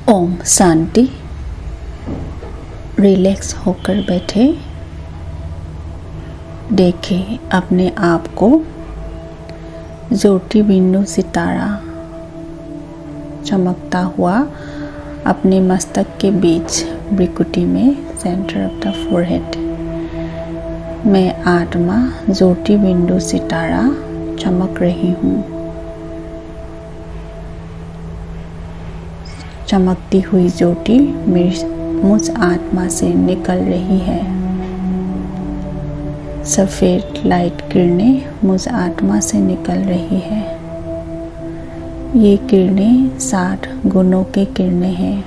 Om Shanti. Relax होकर बैठे, देखें अपने आप को ज्योति बिंदु सितारा चमकता हुआ अपने मस्तक के बीच भ्रुकुटी में, सेंटर ऑफ द फोरहेड। मैं आत्मा ज्योति बिंदु सितारा चमक रही हूँ। चमकती हुई ज्योति मुझ आत्मा से निकल रही है। सफ़ेद लाइट किरणें मुझ आत्मा से निकल रही है। ये किरणें 60 गुणों की किरणें हैं।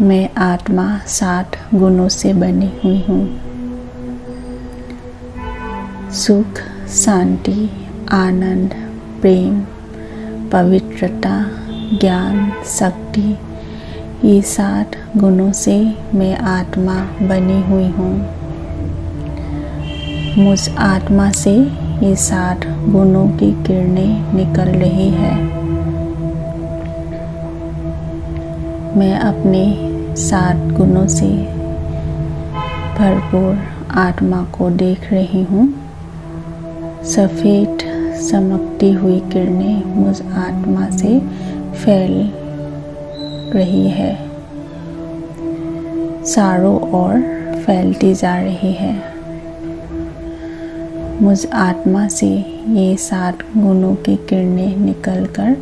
मैं आत्मा 60 गुणों से बनी हुई हूँ। सुख, शांति, आनंद, प्रेम, पवित्रता, ज्ञान, शक्ति, ये 60 गुणों से मैं आत्मा बनी हुई हूँ। मुझ आत्मा से ये 60 गुणों की किरणें निकल रही है। मैं अपने 60 गुणों से भरपूर आत्मा को देख रही हूँ। सफ़ेद चमकती हुई किरणें मुझ आत्मा से फैल रही है, चारों ओर फैलती जा रही है। मुझ आत्मा से ये 60 गुणों की किरणें निकलकर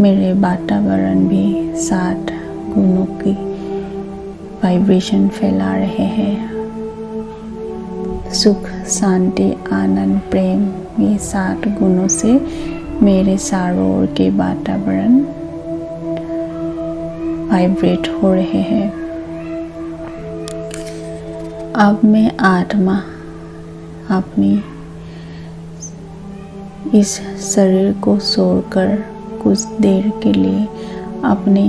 मेरे वातावरण भी 60 गुणों की वाइब्रेशन फैला रहे हैं। सुख, शांति, आनंद, प्रेम, ये 60 गुणों से मेरे चारों ओर के वातावरण वाइब्रेट हो रहे हैं। अब मैं आत्मा अपनी इस शरीर को छोड़कर कुछ देर के लिए अपने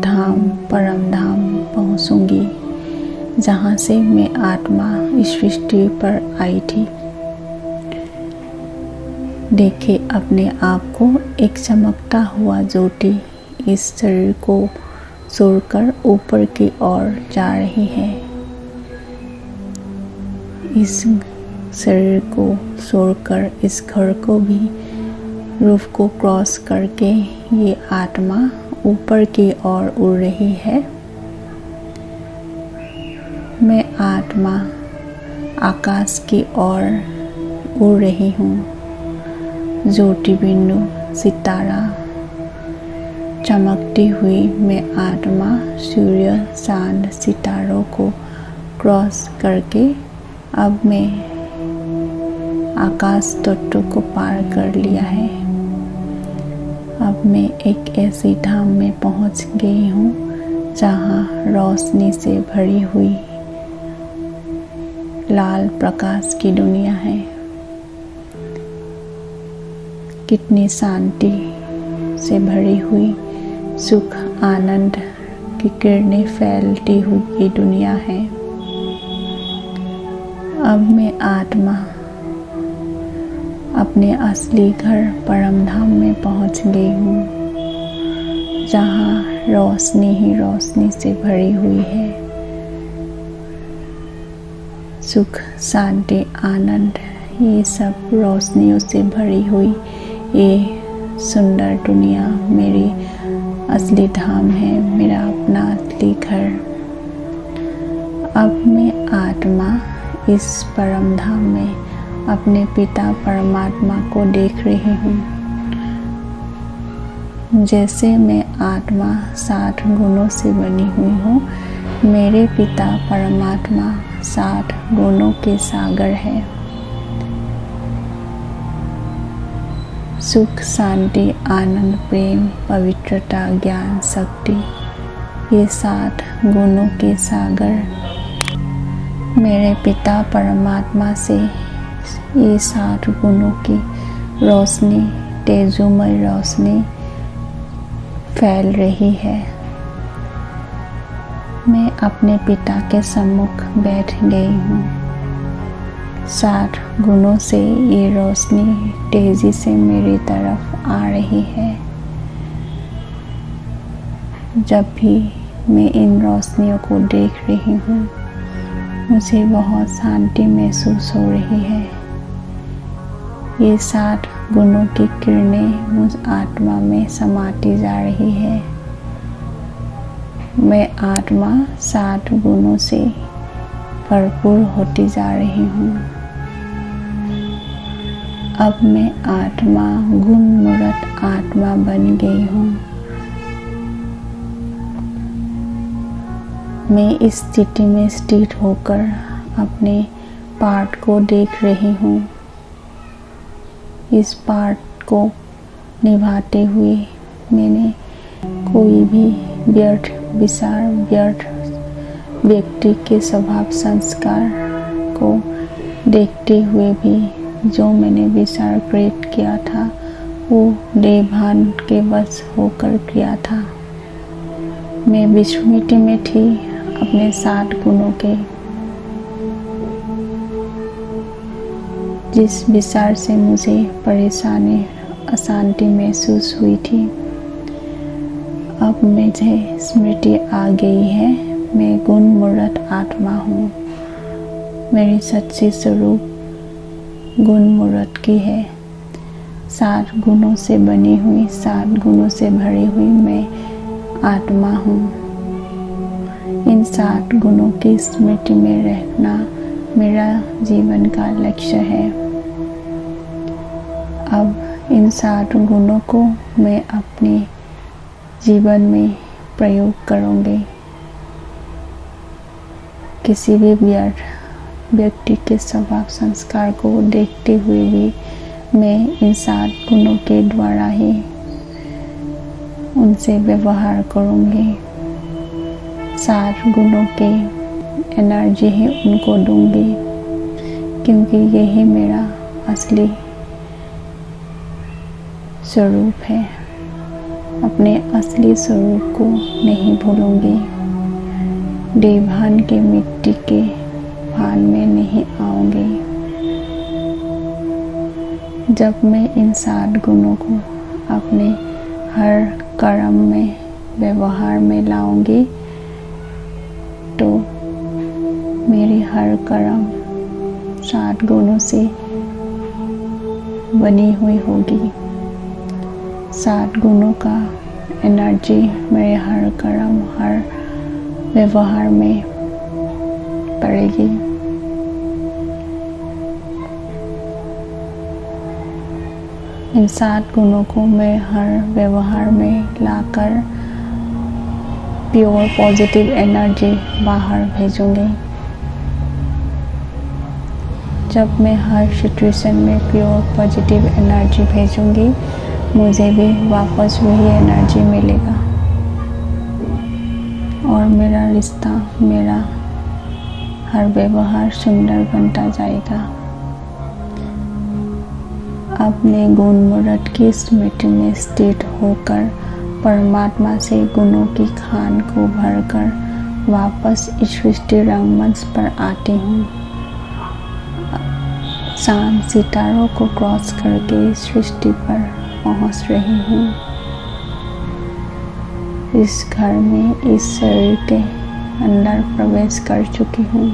धाम, परम धाम पहुँचूंगी, जहाँ से मैं आत्मा इस सृष्टि पर आई थी। देखे अपने आप को एक चमकता हुआ ज्योति इस शरीर को छोड़कर ऊपर की ओर जा रही है। इस शरीर को छोड़कर इस घर को भी, रूफ को क्रॉस करके ये आत्मा ऊपर की ओर उड़ रही है। मैं आत्मा आकाश की ओर उड़ रही हूँ। ज्योति बिंदु सितारा चमकती हुई मैं आत्मा सूर्य, चांद, सितारों को क्रॉस करके अब मैं आकाश तत्व को पार कर लिया है। अब मैं एक ऐसी धाम में पहुंच गई हूँ जहाँ रोशनी से भरी हुई लाल प्रकाश की दुनिया है। कितनी शांति से भरी हुई सुख, आनंद की किरणें फैलती हुई ये दुनिया है। अब मैं आत्मा अपने असली घर परम धाम में पहुंच गई हूँ, जहाँ रोशनी ही रोशनी से भरी हुई है। सुख, शांति, आनंद, ये सब रोशनियों से भरी हुई ये सुंदर दुनिया मेरी असली धाम है, मेरा अपना असली घर। अब मैं आत्मा इस परम धाम में अपने पिता परमात्मा को देख रही हूँ। जैसे मैं आत्मा 60 गुणों से बनी हुई हूँ, मेरे पिता परमात्मा 60 गुणों के सागर है। सुख, शांति, आनंद, प्रेम, पवित्रता, ज्ञान, शक्ति, ये 60 गुणों के सागर मेरे पिता परमात्मा से ये 60 गुणों की रोशनी, तेजोमय रोशनी फैल रही है। मैं अपने पिता के सम्मुख बैठ गई हूँ। 60 गुणों से ये रोशनी तेजी से मेरी तरफ आ रही है। जब भी मैं इन रोशनियों को देख रही हूँ, मुझे बहुत शांति महसूस हो रही है। ये 7 गुणों की किरणें मुझ आत्मा में समाती जा रही है। मैं आत्मा 7 गुणों से भरपूर होती जा रही हूँ। अब मैं आत्मा गुण मूर्त आत्मा बन गई हूँ। मैं इस स्थिति में स्थिर होकर अपने पार्ट को देख रही हूँ। इस पार्ट को निभाते हुए मैंने कोई भी व्यर्थ विचार, व्यर्थ व्यक्ति के स्वभाव संस्कार को देखते हुए भी जो मैंने विचार क्रिएट किया था वो देहभान के वश होकर किया था। मैं विस्मृति में थी अपने 7 गुणों के। जिस विचार से मुझे परेशानी, अशांति महसूस हुई थी, अब मुझे स्मृति आ गई है। मैं गुण मूर्त आत्मा हूँ। मेरी सच्ची स्वरूप गुण मूर्त की है। 7 गुणों से बनी हुई, 7 गुणों से भरी हुई मैं आत्मा हूँ। इन 7 गुणों की स्मृति में रहना मेरा जीवन का लक्ष्य है। अब इन 7 गुणों को मैं अपने जीवन में प्रयोग करूँगी। किसी भी व्यर्थ व्यक्ति के स्वभाव संस्कार को देखते हुए भी मैं इन 7 गुणों के द्वारा ही उनसे व्यवहार करूँगी। 7 गुणों के एनर्जी ही उनको दूंगी, क्योंकि यही मेरा असली स्वरूप है। अपने असली स्वरूप को नहीं भूलूंगी। देहभान के मिट्टी के भान में नहीं आऊंगी। जब मैं इन 7 गुणों को अपने हर कर्म में, व्यवहार में लाऊंगी, तो मेरी हर कर्म 7 गुणों से बनी हुई होगी। 7 गुणों का एनर्जी मेरे हर कर्म, हर व्यवहार में पड़ेगी। इन 7 गुणों को मैं हर व्यवहार में लाकर प्योर पॉजिटिव एनर्जी बाहर भेजूंगी। जब मैं हर सिचुएशन में प्योर पॉजिटिव एनर्जी भेजूंगी, मुझे भी वापस वही एनर्जी मिलेगा और मेरा रिश्ता, मेरा हर व्यवहार सुंदर बनता जाएगा। अपने गुण मूर्त की स्मृति में स्थित होकर परमात्मा से गुणों की खान को भरकर वापस इस सृष्टि रंगमंच पर आती हूँ। चांद सितारों को क्रॉस करके इस सृष्टि पर पहुँच रही हूँ। इस घर में, इस शरीर के अंदर प्रवेश कर चुकी हूँ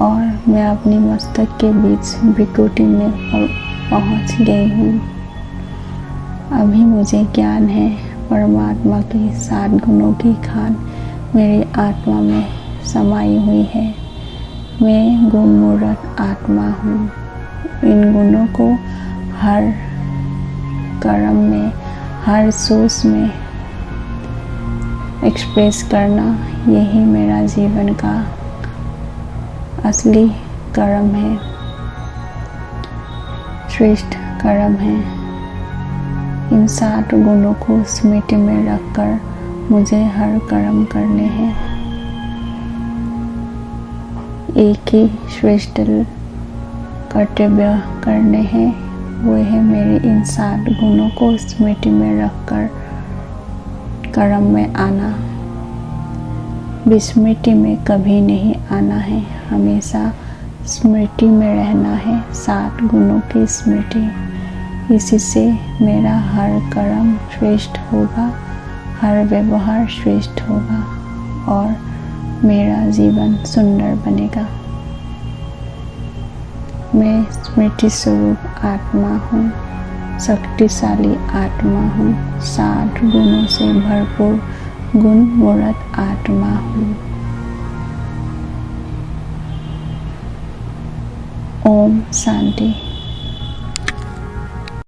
और मैं अपनी मस्तक के बीच विकृति में पहुँच गई हूँ। अभी मुझे ज्ञान है परमात्मा के 7 गुणों की खान मेरी आत्मा में समाई हुई है। मैं गुण मूर्त आत्मा हूँ। इन गुणों को हर कर्म में, हर सोच में एक्सप्रेस करना, यही मेरा जीवन का असली कर्म है, श्रेष्ठ कर्म है। इन 7 गुणों को स्मृति में रखकर मुझे हर कर्म करने हैं। एक ही श्रेष्ठ कर्तव्य करने हैं, वो है मेरे इन 7 गुणों को स्मृति में रखकर कर्म में आना। विस्मृति में कभी नहीं आना है, हमेशा स्मृति में रहना है, 7 गुणों की स्मृति। इसी से मेरा हर कर्म श्रेष्ठ होगा, हर व्यवहार श्रेष्ठ होगा और मेरा जीवन सुंदर बनेगा। मैं स्मृति स्वरूप आत्मा हूँ, शक्तिशाली आत्मा हूँ, 60 गुणों से भरपूर गुणमूर्त आत्मा हूँ। ओम शांति।